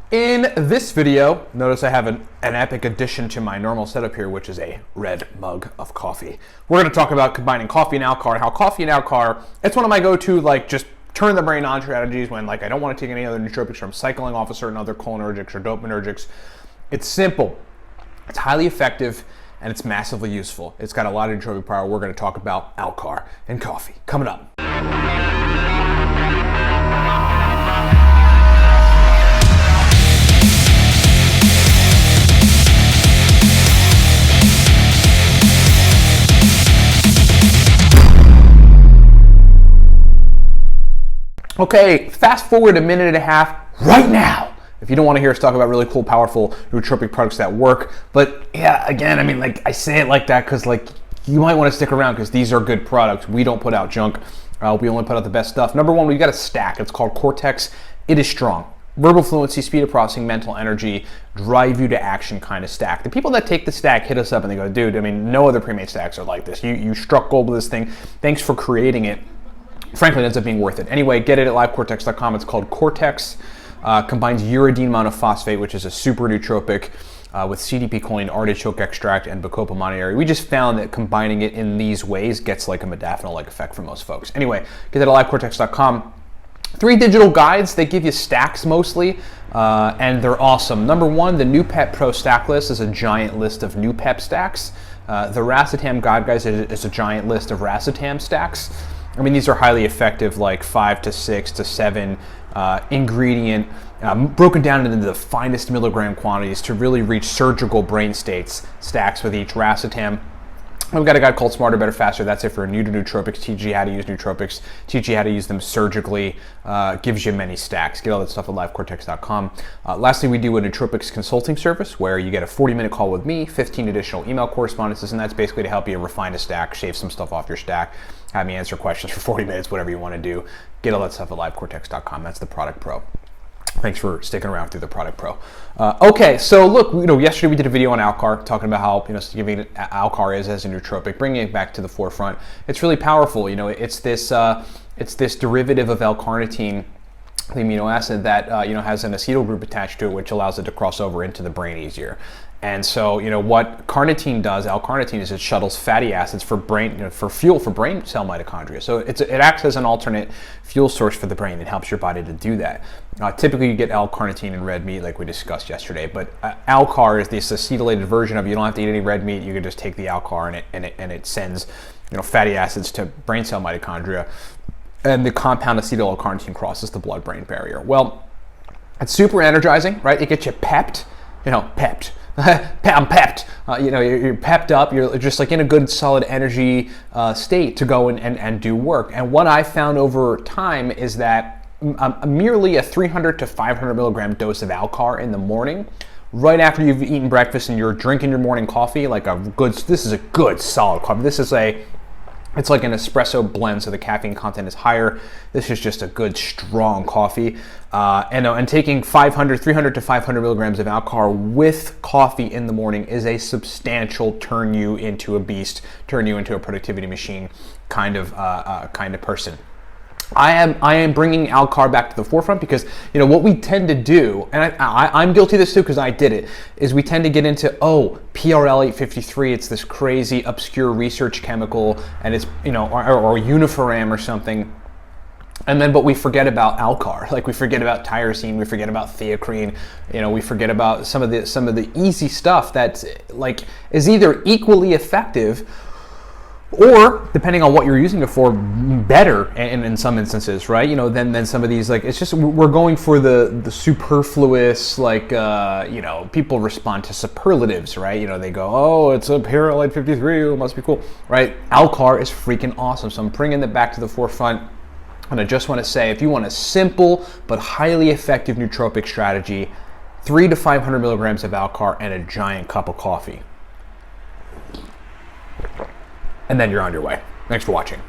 In this video, notice I have an epic addition to my normal setup here, which is a red mug of coffee. We're going to talk about combining coffee and ALCAR, how coffee and ALCAR, it's one of my go-to, like, just turn the brain on strategies when, like, I don't want to take any other nootropics from cycling off a certain other cholinergics or dopaminergics. It's simple, it's highly effective, and it's massively useful. It's got a lot of nootropic power. We're going to talk about ALCAR and coffee coming up. Okay, fast forward a minute and a half right now. If you don't want to hear us talk about really cool, powerful nootropic products that work. But yeah, again, I mean, like, I say it like that because, like, you might want to stick around because these are good products. We don't put out junk. We only put out the best stuff. Number one, we've got a stack. It's called Cortex. It is strong. Verbal fluency, speed of processing, mental energy, drive you to action kind of stack. The people that take the stack hit us up and they go, dude, I mean, no other pre-made stacks are like this. You struck gold with this thing. Thanks for creating it. Frankly, it ends up being worth it. Anyway, get it at livecortex.com. It's called Cortex. Combines uridine monophosphate, which is a super nootropic, with CDP choline, artichoke extract, and bacopa monnieri. We just found that combining it in these ways gets like a modafinil-like effect for most folks. Anyway, get it at livecortex.com. 3 digital guides. They give you stacks mostly, and they're awesome. Number one, the Noopep Pro stack list is a giant list of Noopep stacks. The Racetam guide guys is a giant list of Racetam stacks. I mean, these are highly effective, like 5 to 6 to 7 ingredient, broken down into the finest milligram quantities to really reach surgical brain states, stacks with each Racetam. We've got a guide called Smarter, Better, Faster. That's it for new to nootropics. Teach you how to use nootropics, teach you how to use them surgically, gives you many stacks. Get all that stuff at livecortex.com. Lastly, we do a nootropics consulting service where you get a 40-minute call with me, 15 additional email correspondences, and that's basically to help you refine a stack, shave some stuff off your stack, have me answer questions for 40 minutes, whatever you want to do. Get all that stuff at livecortex.com. That's the Product Pro. Thanks for sticking around through the Product Pro. Okay, so look, yesterday we did a video on ALCAR, talking about how, significant ALCAR is as a nootropic, bringing it back to the forefront. It's really powerful. It's this derivative of L-carnitine, the amino acid that has an acetyl group attached to it, which allows it to cross over into the brain easier. And so, what carnitine does, L-carnitine, is it shuttles fatty acids for brain, for fuel for brain cell mitochondria. So it acts as an alternate fuel source for the brain. It helps your body to do that. Typically, you get L-carnitine in red meat, like we discussed yesterday. But ALCAR is this acetylated version of it. You don't have to eat any red meat. You can just take the ALCAR and it sends, fatty acids to brain cell mitochondria, and the compound acetyl L-carnitine crosses the blood-brain barrier. Well, it's super energizing, right? It gets you pepped, pepped. I'm pepped. You're pepped up. You're just like in a good, solid energy state to go and do work. And what I found over time is that merely a 300 to 500 milligram dose of ALCAR in the morning, right after you've eaten breakfast and you're drinking your morning coffee, this is a good, solid coffee. It's like an espresso blend, so the caffeine content is higher. This is just a good, strong coffee. And taking 300 to 500 milligrams of ALCAR with coffee in the morning is a substantial turn you into a beast, turn you into a productivity machine kind of person. I am bringing ALCAR back to the forefront because what we tend to do, and I'm guilty of this too because I did it, is we tend to get into PRL 853. It's this crazy obscure research chemical, and it's or Uniforam or something. But we forget about ALCAR. Like we forget about tyrosine, we forget about theacrine, we forget about some of the easy stuff that is either equally effective or, depending on what you're using it for, better in some instances, right? Than some of these, it's just, we're going for the superfluous, people respond to superlatives, right? They go, oh, it's a PRL 853, it must be cool, right? ALCAR is freaking awesome, so I'm bringing it back to the forefront. And I just want to say, if you want a simple but highly effective nootropic strategy, 300 to 500 milligrams of ALCAR and a giant cup of coffee. And then you're on your way. Thanks for watching.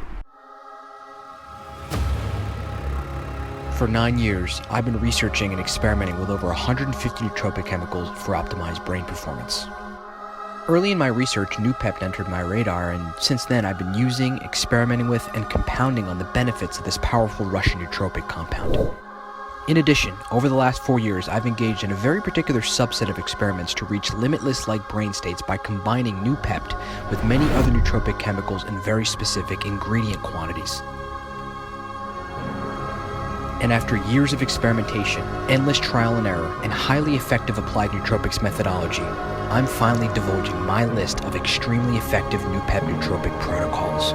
For 9 years, I've been researching and experimenting with over 150 nootropic chemicals for optimized brain performance. Early in my research, Noopep entered my radar, and since then I've been using, experimenting with, and compounding on the benefits of this powerful Russian nootropic compound. In addition, over the last 4 years, I've engaged in a very particular subset of experiments to reach limitless-like brain states by combining Noopept with many other nootropic chemicals in very specific ingredient quantities. And after years of experimentation, endless trial and error, and highly effective applied nootropics methodology, I'm finally divulging my list of extremely effective Noopept nootropic protocols.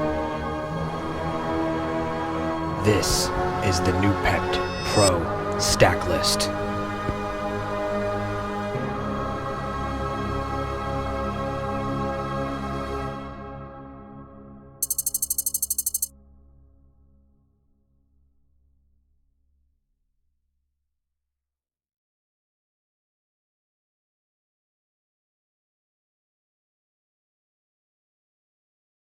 This is the Noopept Pro Stack List.